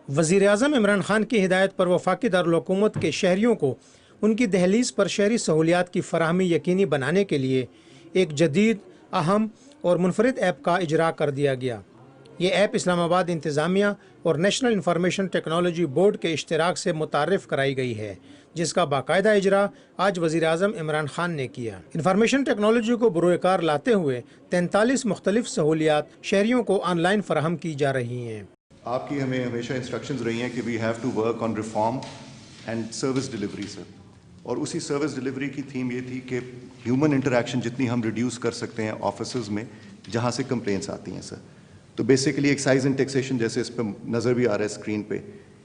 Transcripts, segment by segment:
وزیر اعظم عمران خان کی ہدایت پر وفاقی دارالحکومت کے شہریوں کو ان کی دہلیز پر شہری سہولیات کی فراہمی یقینی بنانے کے لیے ایک جدید، اہم اور منفرد ایپ کا اجرا کر دیا گیا۔ یہ ایپ اسلام آباد انتظامیہ اور نیشنل انفارمیشن ٹیکنالوجی بورڈ کے اشتراک سے متعارف کرائی گئی ہے، جس کا باقاعدہ اجرا آج وزیر اعظم عمران خان نے کیا۔ انفارمیشن ٹیکنالوجی کو بروئے کار لاتے ہوئے 43 مختلف سہولیات شہریوں کو آن لائن فراہم کی جا رہی ہیں۔ آپ کی ہمیں ہمیشہ انسٹرکشنز رہی ہیں کہ we have to work on reform and service delivery sir, اور اسی سروس ڈلیوری کی تھیم یہ تھی کہ ہیومن انٹریکشن جتنی ہم ریڈیوس کر سکتے ہیں آفیسز میں جہاں سے کمپلینٹس آتی ہیں سر۔ تو بیسیکلی ایکسائز اینڈ ٹیکسیشن جیسے اس پہ نظر بھی آ رہا ہے اسکرین پہ،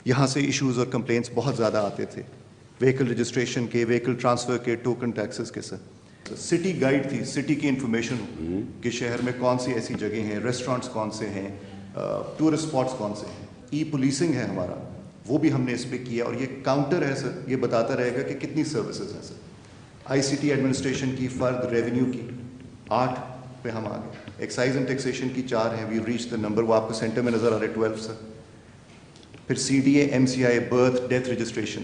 یہاں سے ایشوز اور کمپلینٹس بہت زیادہ آتے تھے، وہیکل رجسٹریشن کے، وہیکل ٹرانسفر کے، ٹوکن ٹیکسز کے سر۔ سٹی گائیڈ تھی، سٹی کی انفارمیشن کہ شہر میں کون سی ایسی جگہیں ہیں، ریسٹورانٹس کون سے ہیں، ٹورسٹ اسپاٹس کون سے ہیں۔ ای پولیسنگ ہے ہمارا، وہ بھی ہم نے اس پہ کیا، اور یہ کاؤنٹر ہے سر، یہ بتاتا رہے گا کہ کتنی سروسز ہیں سر۔ آئی سی ٹی ایڈمنسٹریشن کی، فرد ریونیو کی 8 پہ ہم آ گئے، ایکسائز اینڈ ٹیکسیشن کی 4 ہیں، وی ریچ دا نمبر، وہ آپ کو سینٹر میں نظر آ رہے 12 سر۔ پھر C D A, M C I, birth death registration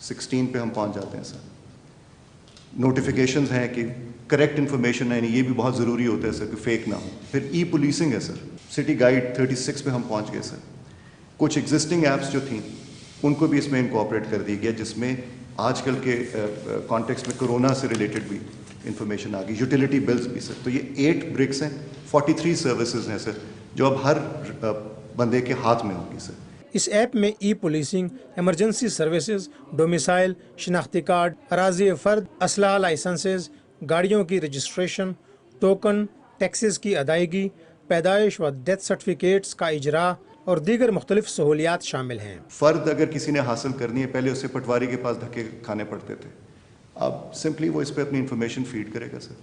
16 پہ ہم پہنچ جاتے ہیں سر۔ نوٹیفیکیشنز ہیں کہ کریکٹ انفارمیشن ہے، یہ بھی بہت ضروری ہوتا ہے سر کہ فیک نہ ہو۔ پھر ای پولیسنگ ہے سر، سٹی گائیڈ 36 پہ ہم پہنچ گئے سر۔ کچھ ایگزسٹنگ ایپس جو تھیں ان کو بھی اس میں انکارپوریٹ کر دیا گیا، جس میں آج کل کے کانٹیکس میں کرونا سے ریلیٹڈ بھی انفارمیشن آ گئی، یوٹیلیٹی بلز بھی سر۔ تو یہ 8 برکس ہیں، 43 سروسز ہیں سر، جو اب ہر بندے کے ہاتھ میں ہوں گی سر۔ اس ایپ میں ای پولیسنگ، ایمرجنسی سروسز، ڈومیسائل، شناختی کارڈ، اراضی فرد، اسلحہ لائسنسز، گاڑیوں کی رجسٹریشن، ٹوکن، ٹیکسز کی ادائیگی، پیدائش و ڈیتھ سرٹیفکیٹس کا اجرا اور دیگر مختلف سہولیات شامل ہیں۔ فرد اگر کسی نے حاصل کرنی ہے، پہلے اسے پٹواری کے پاس دھکے کھانے پڑتے تھے، اب سمپلی وہ اس پہ اپنی انفارمیشن فیڈ کرے گا سر،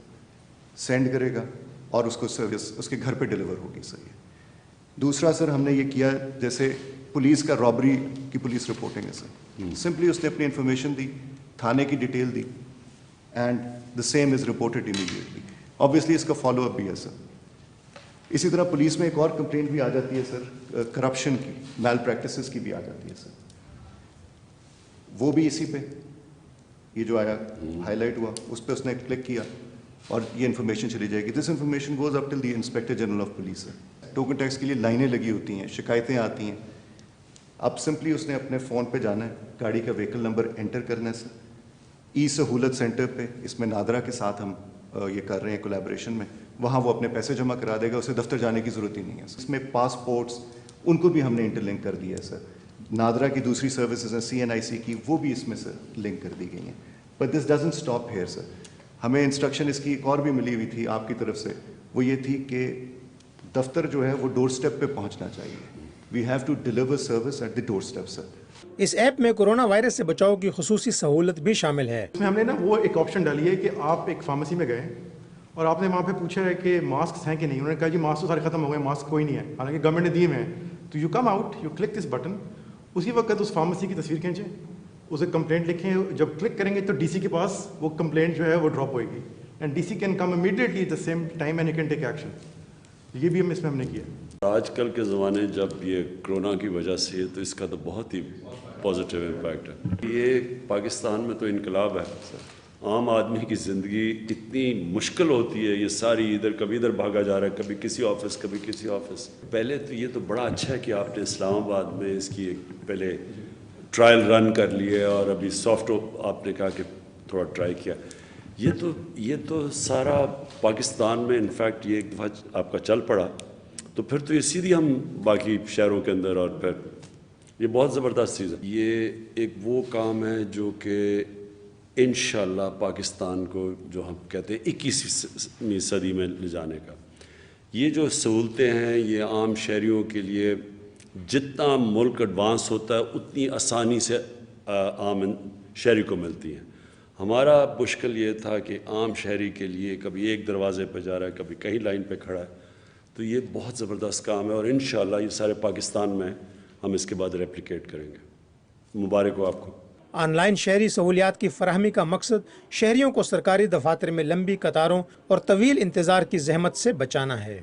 سینڈ کرے گا، اور اس کو سروس اس کے گھر پہ ڈیلیور ہوگی سر۔ یہ دوسرا سر ہم نے یہ کیا، جیسے پولیس کا رابری کی پولیس رپورٹنگ ہے سر، سمپلی اس نے اپنی انفارمیشن دی، تھانے کی ڈیٹیل دی، and the same is reported immediately. Obviously اس کا فالو اپ بھی ہے سر۔ اسی طرح پولیس میں ایک اور کمپلینٹ بھی آ جاتی ہے سر، کرپشن کی، میل پریکٹسز کی بھی آ جاتی ہے سر، وہ بھی اسی پہ یہ جو آیا ہائی لائٹ ہوا، اس پہ اس نے کلک کیا اور یہ انفارمیشن چلی جائے گی۔ This information goes up till the inspector general of police sir. Token tax کے لیے لائنیں لگی ہوتی ہیں، شکایتیں آتی ہیں، اب سمپلی اس نے اپنے فون پہ جانا ہے، گاڑی کا وہیکل نمبر انٹر کرنا ہے سر۔ ای سہولت سینٹر پہ، اس میں نادرا کے ساتھ ہم یہ کر رہے ہیں کولیبریشن میں، وہاں وہ اپنے پیسے جمع کرا دے گا، اسے دفتر جانے کی ضرورت ہی نہیں ہے۔ اس میں پاسپورٹس ان کو بھی ہم نے انٹر لنک کر دیا ہے سر۔ نادرا کی دوسری سروسز ہیں سی این آئی سی کی، وہ بھی اس میں سے لنک کر دی گئی ہیں۔ But this doesn't stop here sir, ہمیں انسٹرکشن اس کی ایک اور بھی ملی ہوئی تھی آپ کی طرف سے، وہ یہ تھی کہ دفتر جو ہے وہ ڈور سٹیپ پہ پہنچنا چاہیے۔ We have to deliver service at the doorstep sir. اس ایپ میں کورونا وائرس سے بچاؤ کی خصوصی سہولت بھی شامل ہے۔ اس میں ہم نے وہ ایک آپشن ڈالی ہے کہ آپ ایک فارمیسی میں گئے اور آپ نے وہاں پہ پوچھا ہے کہ ماسکس ہیں کہ نہیں، انہوں نے کہا جی ماسک تو سارے ختم ہو گئے، ماسک کوئی نہیں ہے، حالانکہ گورنمنٹ نے دیے ہوئے ہیں۔ تو you come out, you click this button, اسی وقت اس فارمیسی کی تصویر کھینچیں، اسے کمپلینٹ لکھیں، جب کلک کریں گے تو ڈی سی کے پاس وہ کمپلینٹ جو ہے وہ ڈراپ ہوئے گی، and D C can come immediately at the same time and he can take action. یہ بھی اس میں ہم نے کیا۔ آج کل کے زمانے جب یہ کرونا کی وجہ سے، تو اس کا تو بہت ہی پازیٹیو امپیکٹ ہے۔ یہ پاکستان میں تو انقلاب ہے سر، عام آدمی کی زندگی اتنی مشکل ہوتی ہے، یہ ساری ادھر کبھی ادھر بھاگا جا رہا ہے، کبھی کسی آفس کبھی کسی آفس۔ پہلے تو یہ تو بڑا اچھا ہے کہ آپ نے اسلام آباد میں اس کی ایک پہلے ٹرائل رن کر لیے، اور ابھی سافٹ آپ نے کہا کہ تھوڑا ٹرائی کیا۔ یہ تو سارا پاکستان میں انفیکٹ یہ ایک دفعہ آپ کا چل پڑا تو پھر تو یہ سیدھی ہم باقی شہروں کے اندر، اور پھر یہ بہت زبردست چیز ہے۔ یہ ایک وہ کام ہے جو کہ انشاءاللہ پاکستان کو جو ہم کہتے ہیں 21ویں صدی میں لے جانے کا، یہ جو سہولتیں ہیں یہ عام شہریوں کے لیے، جتنا ملک ایڈوانس ہوتا ہے اتنی آسانی سے عام شہری کو ملتی ہیں۔ ہمارا مشکل یہ تھا کہ عام شہری کے لیے کبھی ایک دروازے پہ جا رہا ہے، کبھی کہیں لائن پہ کھڑا ہے، تو یہ بہت زبردست کام ہے، اور انشاءاللہ یہ سارے پاکستان میں ہم اس کے بعد ریپلیکیٹ کریں گے۔ مبارک ہو آپ کو۔ آن لائن شہری سہولیات کی فراہمی کا مقصد شہریوں کو سرکاری دفاتر میں لمبی قطاروں اور طویل انتظار کی زحمت سے بچانا ہے۔